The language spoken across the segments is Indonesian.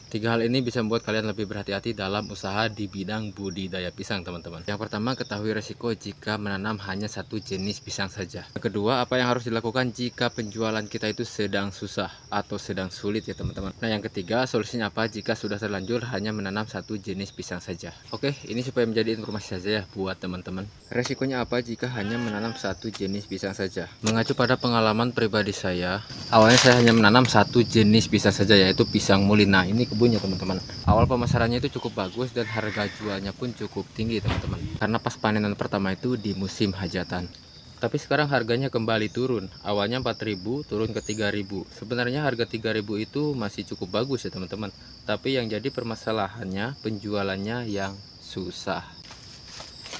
Tiga hal ini bisa membuat kalian lebih berhati-hati dalam usaha di bidang budidaya pisang, teman-teman. Yang pertama, ketahui resiko jika menanam hanya satu jenis pisang saja. Yang kedua, apa yang harus dilakukan jika penjualan kita itu sedang susah atau sedang sulit ya, teman-teman. Nah, yang ketiga, solusinya apa jika sudah terlanjur hanya menanam satu jenis pisang saja. Oke, ini supaya menjadi informasi saja ya buat teman-teman. Resikonya apa jika hanya menanam satu jenis pisang saja? Mengacu pada pengalaman pribadi saya, awalnya saya hanya menanam satu jenis pisang saja, yaitu pisang muli. Nah, ini kebunnya teman-teman. Awal pemasarannya itu cukup bagus dan harga jualnya pun cukup tinggi teman-teman, karena pas panenan pertama itu di musim hajatan. Tapi sekarang harganya kembali turun. Awalnya 4.000 turun ke 3.000. Sebenarnya harga 3.000 itu masih cukup bagus ya teman-teman, tapi yang jadi permasalahannya penjualannya yang susah.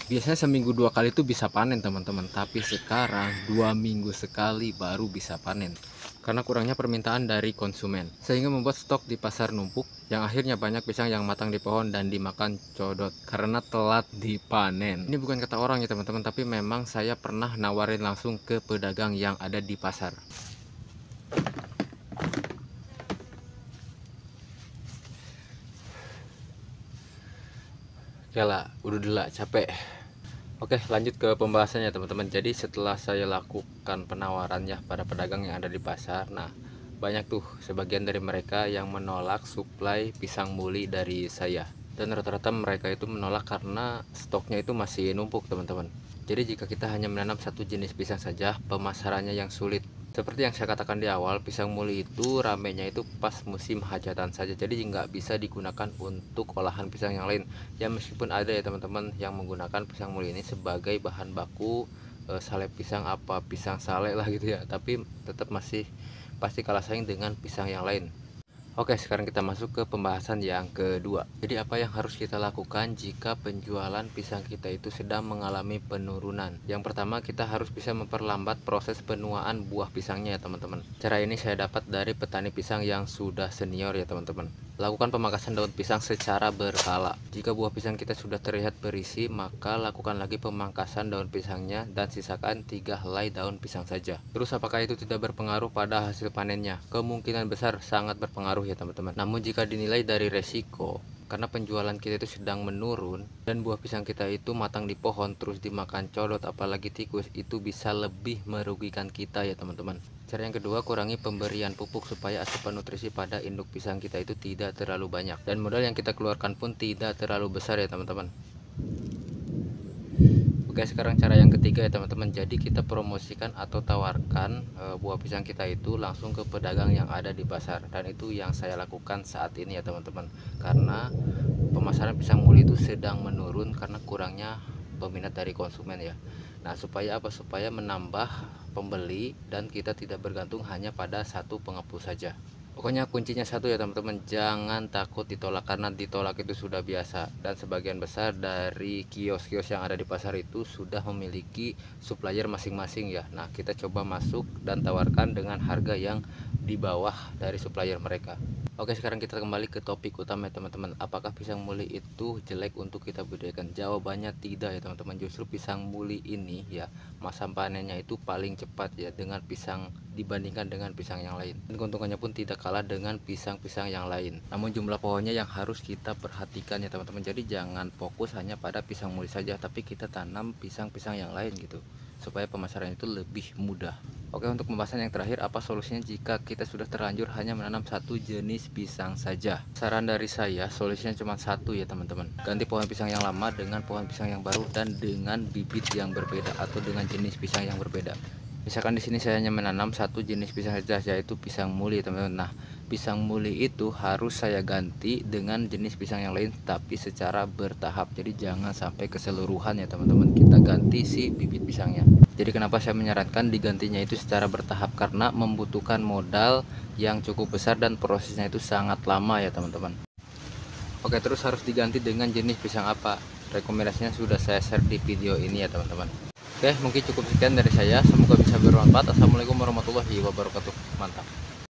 Biasanya seminggu 2 kali itu bisa panen teman-teman, tapi sekarang 2 minggu sekali baru bisa panen karena kurangnya permintaan dari konsumen, sehingga membuat stok di pasar numpuk, yang akhirnya banyak pisang yang matang di pohon dan dimakan codot karena telat dipanen. Ini bukan kata orang ya teman-teman, tapi memang saya pernah nawarin langsung ke pedagang yang ada di pasar. Oke lah, udah dulu capek. Oke, lanjut ke pembahasannya teman-teman. Jadi setelah saya lakukan penawarannya pada pedagang yang ada di pasar, nah banyak tuh sebagian dari mereka yang menolak suplai pisang muli dari saya. Dan rata-rata mereka itu menolak karena stoknya itu masih numpuk teman-teman. Jadi jika kita hanya menanam satu jenis pisang saja, pemasarannya yang sulit. Seperti yang saya katakan di awal, pisang muli itu ramenya itu pas musim hajatan saja. Jadi nggak bisa digunakan untuk olahan pisang yang lain. Ya meskipun ada ya teman-teman yang menggunakan pisang muli ini sebagai bahan baku sale pisang, apa pisang sale lah gitu ya. Tapi tetap masih pasti kalah saing dengan pisang yang lain. Oke, sekarang kita masuk ke pembahasan yang kedua. Jadi apa yang harus kita lakukan jika penjualan pisang kita itu sedang mengalami penurunan? Yang pertama, kita harus bisa memperlambat proses penuaan buah pisangnya ya teman-teman. Cara ini saya dapat dari petani pisang yang sudah senior ya teman-teman. Lakukan pemangkasan daun pisang secara berkala. Jika buah pisang kita sudah terlihat berisi, maka lakukan lagi pemangkasan daun pisangnya dan sisakan 3 helai daun pisang saja. Terus apakah itu tidak berpengaruh pada hasil panennya? Kemungkinan besar sangat berpengaruh ya teman-teman. Namun jika dinilai dari resiko, karena penjualan kita itu sedang menurun dan buah pisang kita itu matang di pohon terus dimakan codot apalagi tikus, itu bisa lebih merugikan kita ya teman-teman. Cara yang kedua, kurangi pemberian pupuk supaya asupan nutrisi pada induk pisang kita itu tidak terlalu banyak dan modal yang kita keluarkan pun tidak terlalu besar ya teman-teman. Oke, sekarang cara yang ketiga ya teman-teman. Jadi kita promosikan atau tawarkan buah pisang kita itu langsung ke pedagang yang ada di pasar, dan itu yang saya lakukan saat ini ya teman-teman, karena pemasaran pisang muli itu sedang menurun karena kurangnya peminat dari konsumen ya. Nah, supaya apa? Supaya menambah pembeli dan kita tidak bergantung hanya pada satu pengepul saja. Pokoknya kuncinya satu ya teman-teman, jangan takut ditolak, karena ditolak itu sudah biasa, dan sebagian besar dari kios-kios yang ada di pasar itu sudah memiliki supplier masing-masing ya. Nah, kita coba masuk dan tawarkan dengan harga yang di bawah dari supplier mereka. Oke, sekarang kita kembali ke topik utama ya teman-teman. Apakah pisang muli itu jelek untuk kita budidayakan? Jawabannya tidak ya teman-teman. Justru pisang muli ini ya masa panennya itu paling cepat ya dengan pisang, dibandingkan dengan pisang yang lain. Dan keuntungannya pun tidak kalah dengan pisang-pisang yang lain. Namun jumlah pohonnya yang harus kita perhatikan ya teman-teman. Jadi jangan fokus hanya pada pisang muli saja, tapi kita tanam pisang-pisang yang lain gitu, supaya pemasaran itu lebih mudah. Oke, untuk pembahasan yang terakhir, apa solusinya jika kita sudah terlanjur hanya menanam satu jenis pisang saja? Saran dari saya, solusinya cuma satu ya teman-teman. Ganti pohon pisang yang lama dengan pohon pisang yang baru dan dengan bibit yang berbeda atau dengan jenis pisang yang berbeda. Misalkan di sini saya hanya menanam satu jenis pisang saja, yaitu pisang muli teman-teman. Nah, pisang muli itu harus saya ganti dengan jenis pisang yang lain, tapi secara bertahap. Jadi jangan sampai keseluruhan ya teman-teman, kita ganti si bibit pisangnya. Jadi kenapa saya menyarankan digantinya itu secara bertahap? Karena membutuhkan modal yang cukup besar dan prosesnya itu sangat lama ya teman-teman. Oke, terus harus diganti dengan jenis pisang apa? Rekomendasinya sudah saya share di video ini ya teman-teman. Oke, mungkin cukup sekian dari saya. Semoga bisa bermanfaat. Assalamualaikum warahmatullahi wabarakatuh. Mantap.